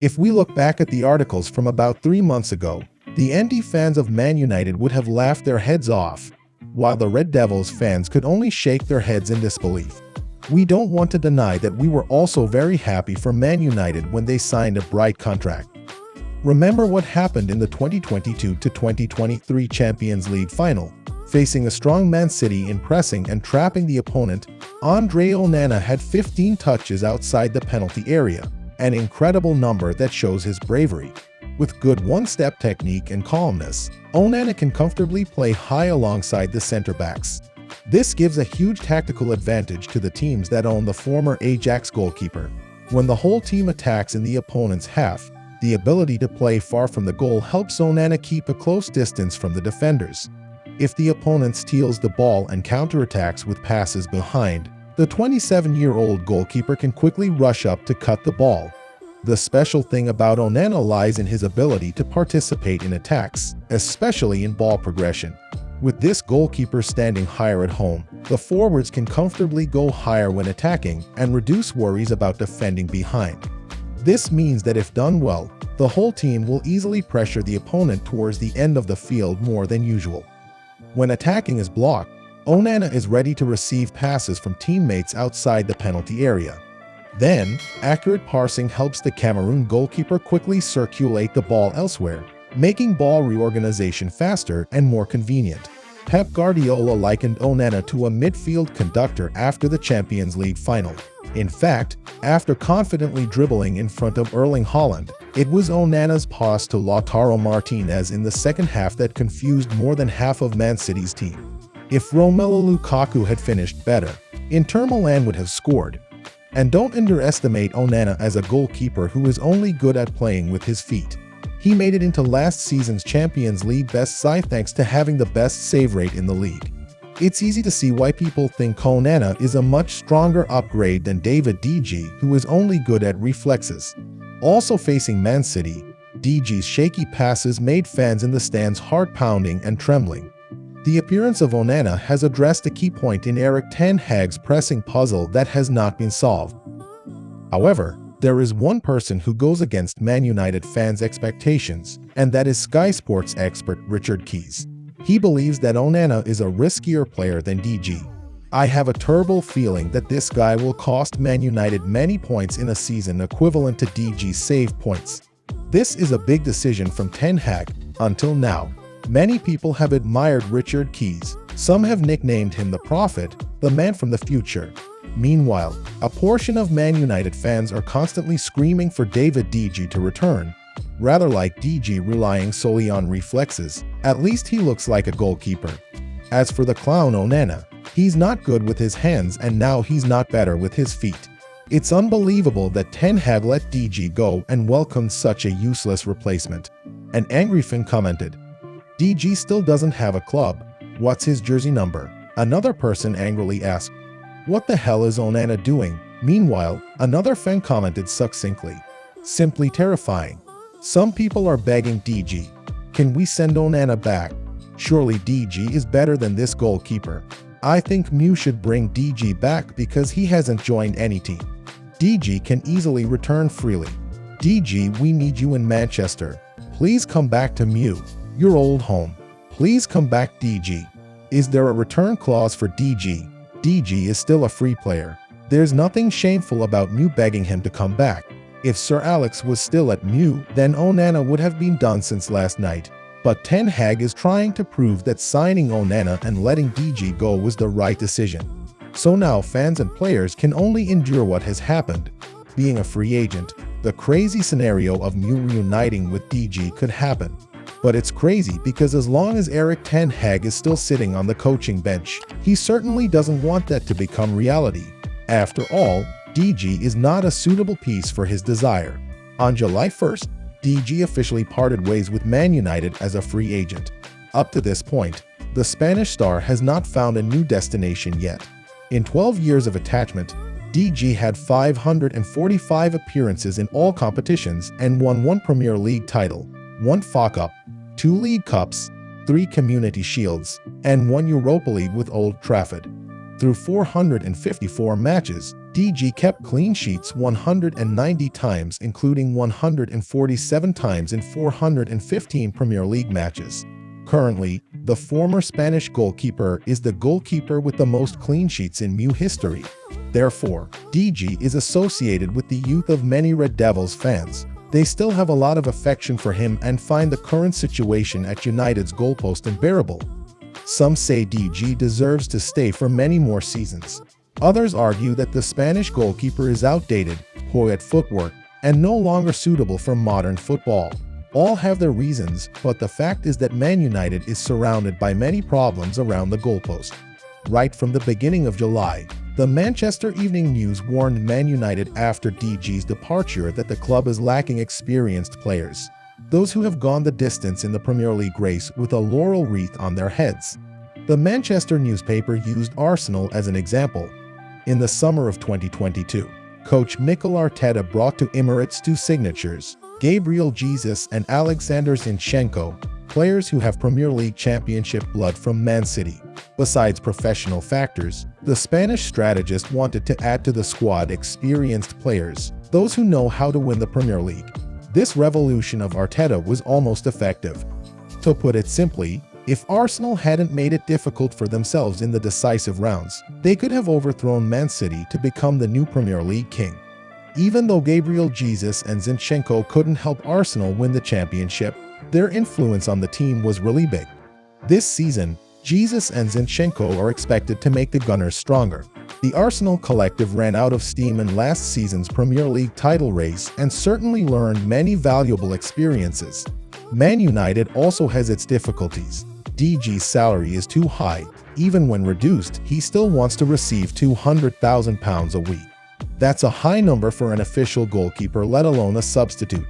If we look back at the articles from about 3 months ago, the ND fans of Man United would have laughed their heads off, while the Red Devils fans could only shake their heads in disbelief. We don't want to deny that we were also very happy for Man United when they signed a bright contract. Remember what happened in the 2022-2023 Champions League final. Facing a strong Man City in pressing and trapping the opponent, Andre Onana had 15 touches outside the penalty area, an incredible number that shows his bravery. With good one-step technique and calmness, Onana can comfortably play high alongside the center-backs. This gives a huge tactical advantage to the teams that own the former Ajax goalkeeper. When the whole team attacks in the opponent's half, the ability to play far from the goal helps Onana keep a close distance from the defenders. If the opponent steals the ball and counterattacks with passes behind, the 27-year-old goalkeeper can quickly rush up to cut the ball. The special thing about Onana lies in his ability to participate in attacks, especially in ball progression. With this goalkeeper standing higher at home, the forwards can comfortably go higher when attacking and reduce worries about defending behind. This means that if done well, the whole team will easily pressure the opponent towards the end of the field more than usual. When attacking is blocked, Onana is ready to receive passes from teammates outside the penalty area. Then, accurate passing helps the Cameroon goalkeeper quickly circulate the ball elsewhere, making ball reorganization faster and more convenient. Pep Guardiola likened Onana to a midfield conductor after the Champions League final. In fact, after confidently dribbling in front of Erling Haaland, it was Onana's pass to Lautaro Martinez in the second half that confused more than half of Man City's team. If Romelu Lukaku had finished better, Inter Milan would have scored. And don't underestimate Onana as a goalkeeper who is only good at playing with his feet. He made it into last season's Champions League best side thanks to having the best save rate in the league. It's easy to see why people think Onana is a much stronger upgrade than David De Gea, who is only good at reflexes. Also facing Man City, De Gea's shaky passes made fans in the stands heart-pounding and trembling. The appearance of Onana has addressed a key point in Erik ten Hag's pressing puzzle that has not been solved. However, there is one person who goes against Man United fans' expectations, and that is Sky Sports expert Richard Keys. He believes that Onana is a riskier player than De Gea. I have a terrible feeling that this guy will cost Man United many points in a season equivalent to De Gea's save points. This is a big decision from Ten Hag. Until now, many people have admired Richard Keys. Some have nicknamed him the Prophet, the man from the future. Meanwhile, a portion of Man United fans are constantly screaming for David De Gea to return. Rather like De Gea relying solely on reflexes, at least he looks like a goalkeeper. As for the clown Onana, he's not good with his hands and now he's not better with his feet. It's unbelievable that Ten Hag let De Gea go and welcomed such a useless replacement. An angry fan commented, "De Gea still doesn't have a club. What's his jersey number?" Another person angrily asked, "What the hell is Onana doing?" Meanwhile, another fan commented succinctly, "Simply terrifying." Some people are begging De Gea, "Can we send Onana back? Surely De Gea is better than this goalkeeper." I think Mew should bring De Gea back because he hasn't joined any team. De Gea can easily return freely. De Gea, we need you in Manchester. Please come back to Mew, your old home. Please come back, De Gea. Is there a return clause for De Gea? De Gea is still a free player. There's nothing shameful about Mew begging him to come back. If Sir Alex was still at Mew, then Onana would have been done since last night. But Ten Hag is trying to prove that signing Onana and letting De Gea go was the right decision. So now fans and players can only endure what has happened. Being a free agent, the crazy scenario of Mew reuniting with De Gea could happen. But it's crazy because as long as Erik ten Hag is still sitting on the coaching bench, he certainly doesn't want that to become reality. After all, De Gea is not a suitable piece for his desire. On July 1st, De Gea officially parted ways with Man United as a free agent. Up to this point, the Spanish star has not found a new destination yet. In 12 years of attachment, De Gea had 545 appearances in all competitions and won 1 Premier League title, 1 FA Cup, 2 League Cups, 3 Community Shields, and 1 Europa League with Old Trafford. Through 454 matches, DG kept clean sheets 190 times, including 147 times in 415 Premier League matches. Currently, the former Spanish goalkeeper is the goalkeeper with the most clean sheets in MU history. Therefore, DG is associated with the youth of many Red Devils fans. They still have a lot of affection for him and find the current situation at United's goalpost unbearable. Some say DG deserves to stay for many more seasons. Others argue that the Spanish goalkeeper is outdated, poor at footwork, and no longer suitable for modern football. All have their reasons, but the fact is that Man United is surrounded by many problems around the goalpost. Right from the beginning of July, the Manchester Evening News warned Man United after DG's departure that the club is lacking experienced players, those who have gone the distance in the Premier League race with a laurel wreath on their heads. The Manchester newspaper used Arsenal as an example. In the summer of 2022, coach Mikel Arteta brought to Emirates two signatures, Gabriel Jesus and Alexander Zinchenko, players who have Premier League championship blood from Man City. Besides professional factors, the Spanish strategist wanted to add to the squad experienced players, those who know how to win the Premier League. This revolution of Arteta was almost effective. To put it simply, if Arsenal hadn't made it difficult for themselves in the decisive rounds, they could have overthrown Man City to become the new Premier League king. Even though Gabriel Jesus and Zinchenko couldn't help Arsenal win the championship, their influence on the team was really big. This season, Jesus and Zinchenko are expected to make the Gunners stronger. The Arsenal collective ran out of steam in last season's Premier League title race and certainly learned many valuable experiences. Man United also has its difficulties. DG's salary is too high. Even when reduced, he still wants to receive £200,000 a week. That's a high number for an official goalkeeper, let alone a substitute.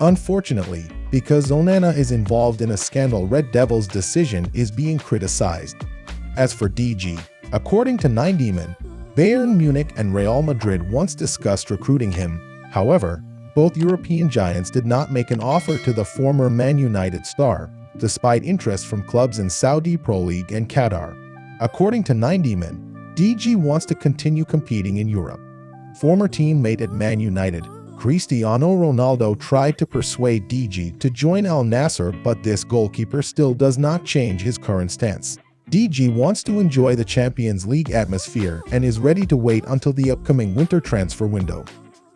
Unfortunately, because Onana is involved in a scandal, Red Devils' decision is being criticized. As for DG, according to 9 Bayern Munich and Real Madrid once discussed recruiting him. However, both European giants did not make an offer to the former Man United star, despite interest from clubs in Saudi Pro League and Qatar. According to 9 DG wants to continue competing in Europe. Former teammate at Man United, Cristiano Ronaldo, tried to persuade DG to join Al Nassr, but this goalkeeper still does not change his current stance. DG wants to enjoy the Champions League atmosphere and is ready to wait until the upcoming winter transfer window.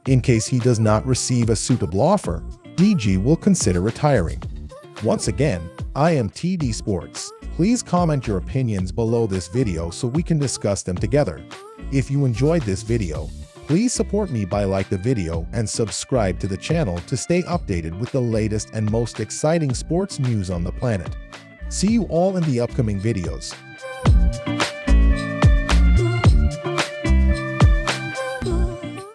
In case he does not receive a suitable offer, DG will consider retiring. Once again, I am TD Sports. Please comment your opinions below this video so we can discuss them together. If you enjoyed this video, please support me by like the video and subscribe to the channel to stay updated with the latest and most exciting sports news on the planet. See you all in the upcoming videos.